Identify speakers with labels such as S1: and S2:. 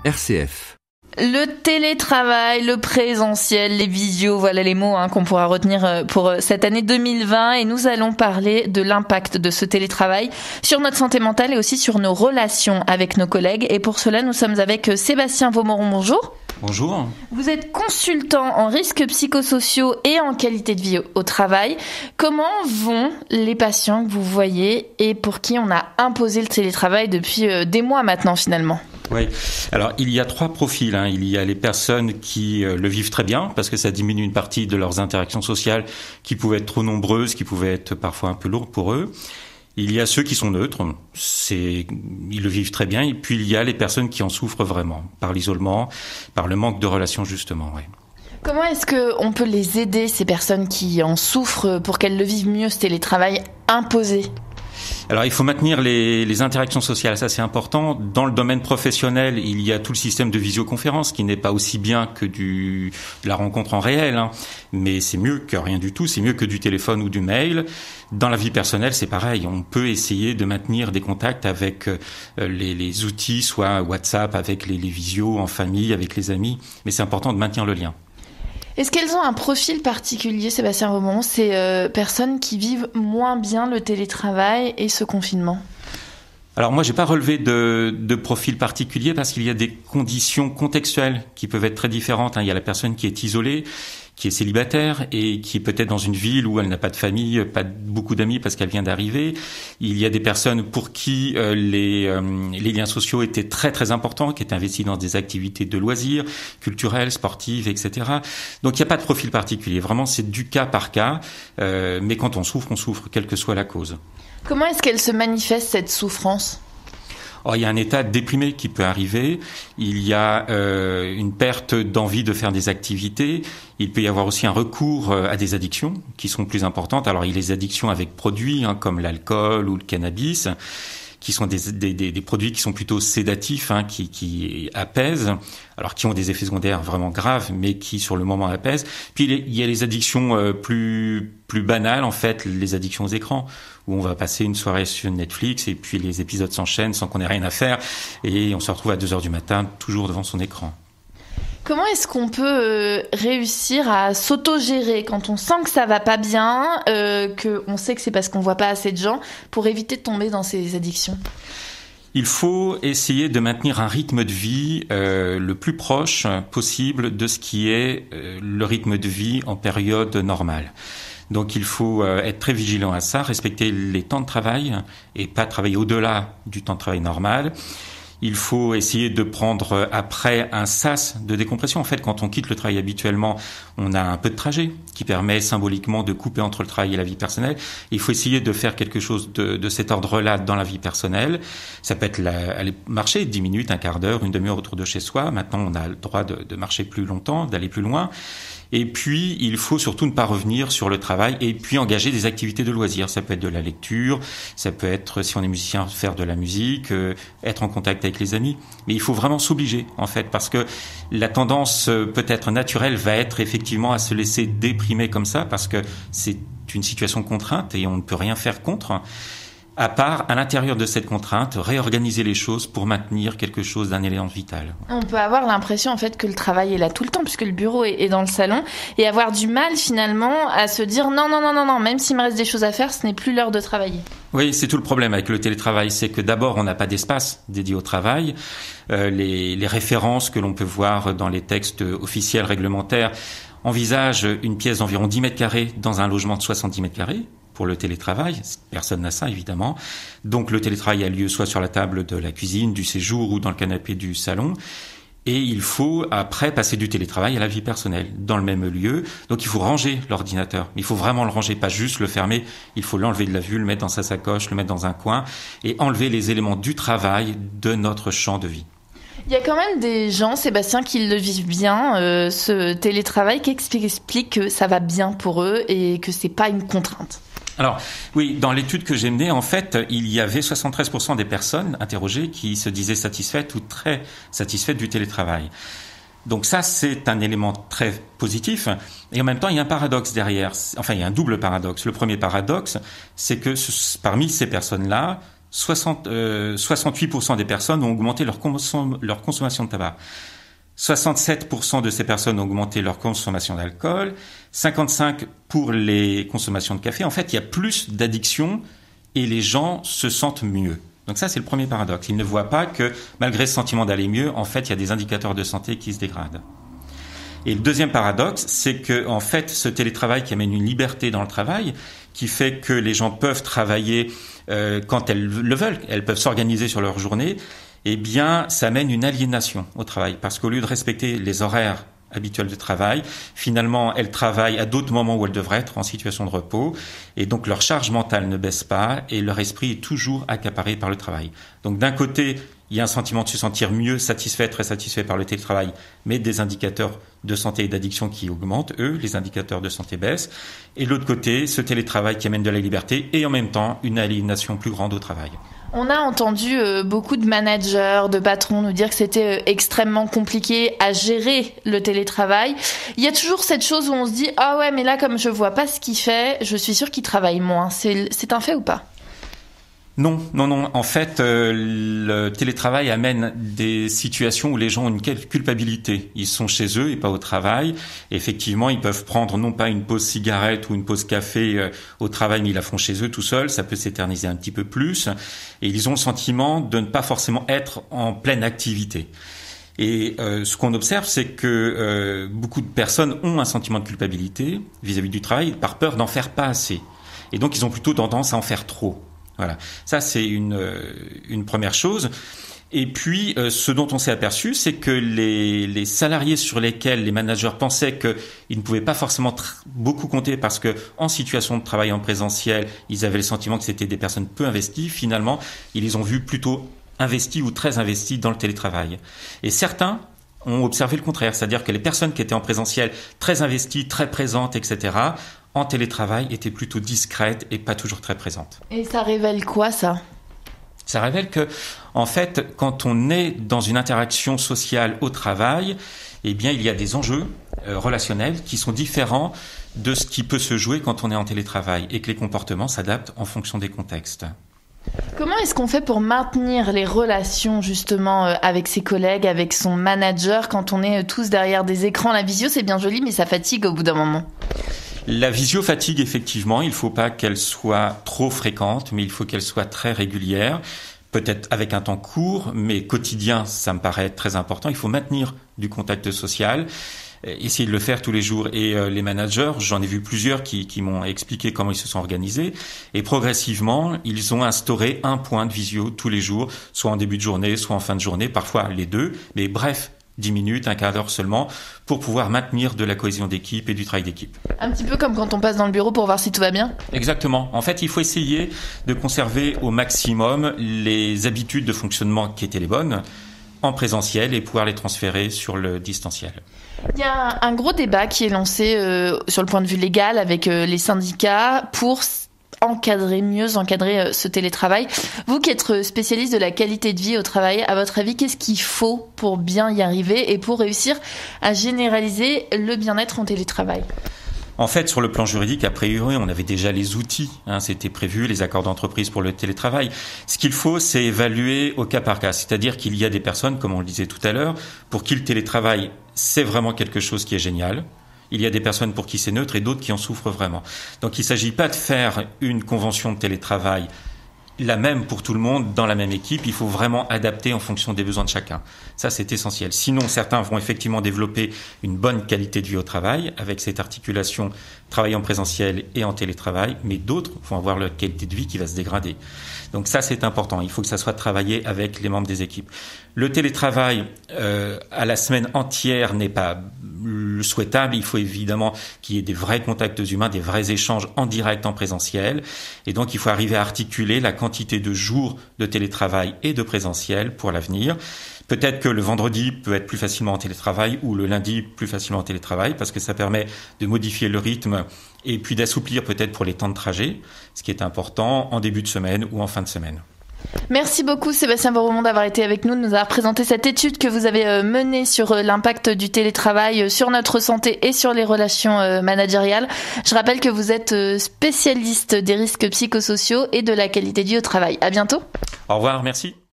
S1: RCF.
S2: Le télétravail, le présentiel, les visios, voilà les mots qu'on pourra retenir pour cette année 2020. Et nous allons parler de l'impact de ce télétravail sur notre santé mentale et aussi sur nos relations avec nos collègues. Et pour cela, nous sommes avec Sébastien Vaumoron. Bonjour.
S3: Bonjour.
S2: Vous êtes consultant en risques psychosociaux et en qualité de vie au travail. Comment vont les patients que vous voyez et pour qui on a imposé le télétravail depuis des mois maintenant finalement ?
S3: Oui, alors il y a trois profils. Il y a les personnes qui le vivent très bien parce que ça diminue une partie de leurs interactions sociales qui pouvaient être trop nombreuses, qui pouvaient être parfois un peu lourdes pour eux. Il y a ceux qui sont neutres, ils le vivent très bien. Et puis il y a les personnes qui en souffrent vraiment par l'isolement, par le manque de relations justement. Oui.
S2: Comment est-ce qu'on peut les aider, ces personnes qui en souffrent, pour qu'elles le vivent mieux, ce télétravail imposé ?
S3: Alors, il faut maintenir les interactions sociales, ça c'est important. Dans le domaine professionnel, il y a tout le système de visioconférence qui n'est pas aussi bien que de la rencontre en réel, mais c'est mieux que rien du tout, c'est mieux que du téléphone ou du mail. Dans la vie personnelle, c'est pareil, on peut essayer de maintenir des contacts avec les outils, soit WhatsApp, avec les visios en famille, avec les amis, mais c'est important de maintenir le lien.
S2: Est-ce qu'elles ont un profil particulier, Sébastien Vaumoron, ces personnes qui vivent moins bien le télétravail et ce confinement ?
S3: Alors moi, j'ai pas relevé de profil particulier parce qu'il y a des conditions contextuelles qui peuvent être très différentes. Il y a la personne qui est isolée, qui est célibataire et qui est peut-être dans une ville où elle n'a pas de famille, pas beaucoup d'amis parce qu'elle vient d'arriver. Il y a des personnes pour qui les liens sociaux étaient très très importants, qui étaient investis dans des activités de loisirs, culturelles, sportives, etc. Donc il n'y a pas de profil particulier. Vraiment, c'est du cas par cas. Mais quand on souffre, quelle que soit la cause.
S2: Comment est-ce qu'elle se manifeste, cette souffrance ?
S3: Il y a un état déprimé qui peut arriver, il y a une perte d'envie de faire des activités, il peut y avoir aussi un recours à des addictions qui sont plus importantes. Alors il y a les addictions avec produits comme l'alcool ou le cannabis, qui sont des produits qui sont plutôt sédatifs, qui apaisent, alors qui ont des effets secondaires vraiment graves, mais qui sur le moment apaisent. Puis il y a les addictions plus banales, en fait, les addictions aux écrans, où on va passer une soirée sur Netflix et puis les épisodes s'enchaînent sans qu'on ait rien à faire et on se retrouve à 2h du matin toujours devant son écran.
S2: Comment est-ce qu'on peut réussir à s'auto-gérer quand on sent que ça va pas bien, qu'on sait que c'est parce qu'on voit pas assez de gens, pour éviter de tomber dans ces addictions ?
S3: Il faut essayer de maintenir un rythme de vie le plus proche possible de ce qui est le rythme de vie en période normale. Donc il faut être très vigilant à ça, respecter les temps de travail et pas travailler au-delà du temps de travail normal. Il faut essayer de prendre après un sas de décompression. En fait, quand on quitte le travail habituellement, on a un peu de trajet qui permet symboliquement de couper entre le travail et la vie personnelle. Il faut essayer de faire quelque chose de cet ordre-là dans la vie personnelle. Ça peut être aller marcher 10 minutes, un quart d'heure, une demi-heure autour de chez soi. Maintenant, on a le droit de marcher plus longtemps, d'aller plus loin. Et puis, il faut surtout ne pas revenir sur le travail et puis engager des activités de loisirs. Ça peut être de la lecture, ça peut être, si on est musicien, faire de la musique, être en contact avec les amis. Mais il faut vraiment s'obliger, en fait, parce que la tendance peut-être naturelle va être effectivement à se laisser déprimer comme ça, parce que c'est une situation contrainte et on ne peut rien faire contre. À part, à l'intérieur de cette contrainte, réorganiser les choses pour maintenir quelque chose d'un élément vital.
S2: On peut avoir l'impression en fait que le travail est là tout le temps puisque le bureau est dans le salon et avoir du mal finalement à se dire non, même s'il me reste des choses à faire, ce n'est plus l'heure de travailler.
S3: Oui, c'est tout le problème avec le télétravail, c'est que d'abord on n'a pas d'espace dédié au travail. Les références que l'on peut voir dans les textes officiels réglementaires envisagent une pièce d'environ 10 mètres carrés dans un logement de 70 mètres carrés. Pour le télétravail, personne n'a ça évidemment. Donc le télétravail a lieu soit sur la table de la cuisine, du séjour ou dans le canapé du salon. Et il faut après passer du télétravail à la vie personnelle dans le même lieu. Donc il faut ranger l'ordinateur. Il faut vraiment le ranger, pas juste le fermer. Il faut l'enlever de la vue, le mettre dans sa sacoche, le mettre dans un coin et enlever les éléments du travail de notre champ de vie.
S2: Il y a quand même des gens, Sébastien, qui le vivent bien, ce télétravail, qui expliquent que ça va bien pour eux et que c'est pas une contrainte.
S3: Alors, oui, dans l'étude que j'ai menée, en fait, il y avait 73% des personnes interrogées qui se disaient satisfaites ou très satisfaites du télétravail. Donc ça, c'est un élément très positif. Et en même temps, il y a un paradoxe derrière. Enfin, il y a un double paradoxe. Le premier paradoxe, c'est que parmi ces personnes-là, 68% des personnes ont augmenté leur consommation de tabac. 67% de ces personnes ont augmenté leur consommation d'alcool, 55% pour les consommations de café. En fait, il y a plus d'addictions et les gens se sentent mieux. Donc ça, c'est le premier paradoxe. Ils ne voient pas que, malgré ce sentiment d'aller mieux, en fait, il y a des indicateurs de santé qui se dégradent. Et le deuxième paradoxe, c'est que, en fait, ce télétravail qui amène une liberté dans le travail, qui fait que les gens peuvent travailler quand elles le veulent, elles peuvent s'organiser sur leur journée, eh bien, ça amène une aliénation au travail. Parce qu'au lieu de respecter les horaires habituels de travail, finalement, elles travaillent à d'autres moments où elles devraient être en situation de repos. Et donc, leur charge mentale ne baisse pas et leur esprit est toujours accaparé par le travail. Donc, d'un côté, il y a un sentiment de se sentir mieux satisfait, très satisfait par le télétravail, mais des indicateurs de santé et d'addiction qui augmentent, eux, les indicateurs de santé baissent. Et de l'autre côté, ce télétravail qui amène de la liberté et en même temps une aliénation plus grande au travail.
S2: On a entendu beaucoup de managers, de patrons nous dire que c'était extrêmement compliqué à gérer le télétravail. Il y a toujours cette chose où on se dit « Ah ouais, mais là, comme je vois pas ce qu'il fait, je suis sûr qu'il travaille moins. » C'est un fait ou pas ?
S3: Non. En fait, le télétravail amène des situations où les gens ont une culpabilité. Ils sont chez eux et pas au travail. Et effectivement, ils peuvent prendre non pas une pause cigarette ou une pause café au travail, mais ils la font chez eux tout seuls. Ça peut s'éterniser un petit peu plus. Et ils ont le sentiment de ne pas forcément être en pleine activité. Et ce qu'on observe, c'est que beaucoup de personnes ont un sentiment de culpabilité vis-à-vis du travail par peur d'en faire pas assez. Et donc, ils ont plutôt tendance à en faire trop. Voilà, ça c'est une première chose. Et puis, ce dont on s'est aperçu, c'est que les salariés sur lesquels les managers pensaient qu'ils ne pouvaient pas forcément beaucoup compter parce que en situation de travail en présentiel, ils avaient le sentiment que c'était des personnes peu investies. Finalement, ils les ont vus plutôt investis ou très investis dans le télétravail. Et certains ont observé le contraire, c'est-à-dire que les personnes qui étaient en présentiel, très investies, très présentes, etc., en télétravail, étaient plutôt discrètes et pas toujours très présentes.
S2: Et ça révèle quoi, ça ?
S3: Ça révèle que, en fait, quand on est dans une interaction sociale au travail, eh bien, il y a des enjeux relationnels qui sont différents de ce qui peut se jouer quand on est en télétravail et que les comportements s'adaptent en fonction des contextes.
S2: Comment est-ce qu'on fait pour maintenir les relations justement avec ses collègues, avec son manager quand on est tous derrière des écrans ? La visio, c'est bien joli, mais ça fatigue au bout d'un moment.
S3: La visio fatigue effectivement, il ne faut pas qu'elle soit trop fréquente, mais il faut qu'elle soit très régulière, peut-être avec un temps court, mais quotidien, ça me paraît très important. Il faut maintenir du contact social, essayer de le faire tous les jours. Et les managers, j'en ai vu plusieurs qui m'ont expliqué comment ils se sont organisés, et progressivement, ils ont instauré un point de visio tous les jours, soit en début de journée, soit en fin de journée, parfois les deux, mais bref, 10 minutes, un quart d'heure seulement, pour pouvoir maintenir de la cohésion d'équipe et du travail d'équipe.
S2: Un petit peu comme quand on passe dans le bureau pour voir si tout va bien ?
S3: Exactement. En fait, il faut essayer de conserver au maximum les habitudes de fonctionnement qui étaient les bonnes en présentiel et pouvoir les transférer sur le distanciel.
S2: Il y a un gros débat qui est lancé sur le point de vue légal avec les syndicats pour mieux encadrer ce télétravail. Vous qui êtes spécialiste de la qualité de vie au travail, à votre avis, qu'est-ce qu'il faut pour bien y arriver et pour réussir à généraliser le bien-être en télétravail ?
S3: En fait, sur le plan juridique, a priori, on avait déjà les outils. C'était prévu, les accords d'entreprise pour le télétravail. Ce qu'il faut, c'est évaluer au cas par cas. C'est-à-dire qu'il y a des personnes, comme on le disait tout à l'heure, pour qui le télétravail, c'est vraiment quelque chose qui est génial. Il y a des personnes pour qui c'est neutre et d'autres qui en souffrent vraiment. Donc il ne s'agit pas de faire une convention de télétravail la même pour tout le monde dans la même équipe. Il faut vraiment adapter en fonction des besoins de chacun. Ça, c'est essentiel. Sinon, certains vont effectivement développer une bonne qualité de vie au travail avec cette articulation travail en présentiel et en télétravail, mais d'autres vont avoir leur qualité de vie qui va se dégrader. Donc ça, c'est important. Il faut que ça soit travaillé avec les membres des équipes. Le télétravail à la semaine entière n'est pas souhaitable. Il faut évidemment qu'il y ait des vrais contacts humains, des vrais échanges en direct, en présentiel. Et donc, il faut arriver à articuler la quantité de jours de télétravail et de présentiel pour l'avenir. Peut-être que le vendredi peut être plus facilement en télétravail ou le lundi plus facilement en télétravail parce que ça permet de modifier le rythme et puis d'assouplir peut-être pour les temps de trajet, ce qui est important en début de semaine ou en fin de semaine.
S2: Merci beaucoup Sébastien Borromond d'avoir été avec nous, de nous avoir présenté cette étude que vous avez menée sur l'impact du télétravail sur notre santé et sur les relations managériales. Je rappelle que vous êtes spécialiste des risques psychosociaux et de la qualité de vie au travail. À bientôt.
S3: Au revoir, merci.